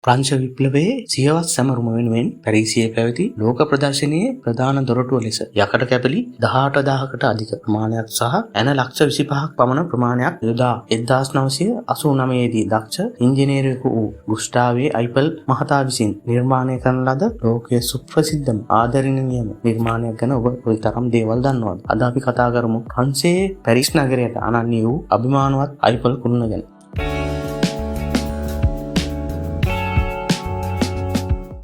ප්‍රංශ විප්ලවයේ සියවස් සැමරුම වෙනුවෙන් පැරිසියේ පැවති ලෝක ප්‍රදර්ශනයේ ප්‍රධාන දොරටුව ලෙස යකඩ කැපලි 18000කට අධික ප්‍රමාණයක් සහ ඇන ලක්ෂ 25ක් පමණ ප්‍රමාණයක් යොදා 1989 දී දක්ෂ ඉංජිනේරුවෙකු වූ ගුස්ටාවේ අයිපල් මහතා විසින් නිර්මාණය කරන ලද ලෝකයේ සුප්‍රසිද්ධම ආදරණීයම නිර්මාණයක් ගැන ඔබ කොයිතරම් දේවල් දන්නවද? අද අපි කතා කරමු ප්‍රංශයේ පැරිස් නගරයට අනන්‍ය වූ අභිමානවත් අයිපල් කුළුණ ගැන.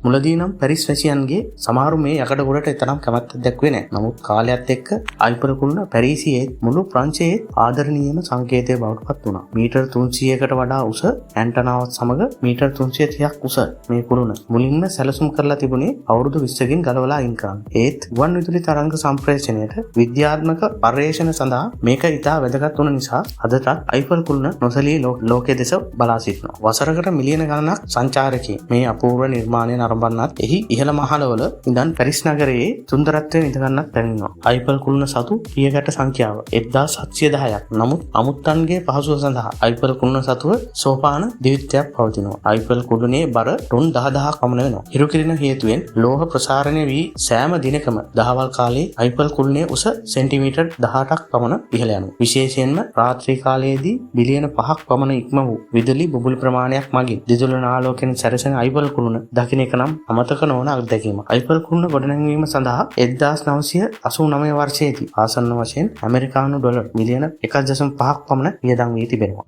මුලදී නම් පැරිස් වැසියන්ගේ සමහරු මේ යකඩ ගොඩට තරම් කැමැත්තක් දැක්වේ නැහැ. නමුත් කාලයත් එක්ක අයිපල් කුළුණ පැරිසියේ මුළු ප්‍රංශයේ ආදරණීයම සංකේතය බවට පත් වුණා. මීටර් 300කට වඩා උස ඇන්ටනාවත් සමග මීටර් 330ක් උස මේ කුළුණ මුලින්ම සැලසුම් කරලා තිබුණේ අවුරුදු 20කින් ගලවලා අයින් කරන්න. ඒත් ගුවන් විදුලි තරංග සම්ප්‍රේෂණයට විද්‍යාත්මක පර්යේෂණ සඳහා මේක ඉතා වැදගත් වුණ නිසා අදටත් අයිපල් කුළුණ නොසලී ලෝකයේ දෙස බලා සිටිනවා. වසරකට මිලියන ගණනක් සංචාරකයන් මේ අපූර්ව නිර්මාණය නරඹන්නත් එහි ඉහළ මහලවල ඉඳන් පැරිස් නගරයේ සුන්දරත්වය විඳගන්නත් පැමිණෙනවා. අයිපල් කුළුණ සතු පියගැට සංඛ්‍යාව 1710ක්. නමුත් අමුත්තන්ගේ පහසුව සඳහා අයිපල් කුළුණ සතුව සෝපාන ද්විත්වයක් පවතිනවා. අයිපල් කුළුණේ බර ටොන් 10000ක් පමණ වෙනවා. හිරුකිරින හේතුවෙන් ලෝහ ප්‍රසාරණය වී සෑම දිනකම දහවල් කාලයේ අයිපල් කුළුණේ උස සෙන්ටිමීටර් 18ක් පමණ ඉහළ යනවා. විශේෂයෙන්ම රාත්‍රී කාලයේදී බිලියන 5ක් පමණ ඉක්ම වූ විදුලි බුබුලු ප්‍රමාණයක් මගින් දිදුලන ආලෝකයෙන් සැරසෙන අයිපල් කුළුණ දකින්න එක නම් අමතක නොවන අත්දැකීමක්. අයිපල් කුළුණ ගොඩනැංවීම සඳහා 1989 වර්ෂයේදී ආසන්න වශයෙන් ඇමරිකානු ඩොලර් මිලියන 1.5ක් පමණ වියදම් වී තිබෙනවා.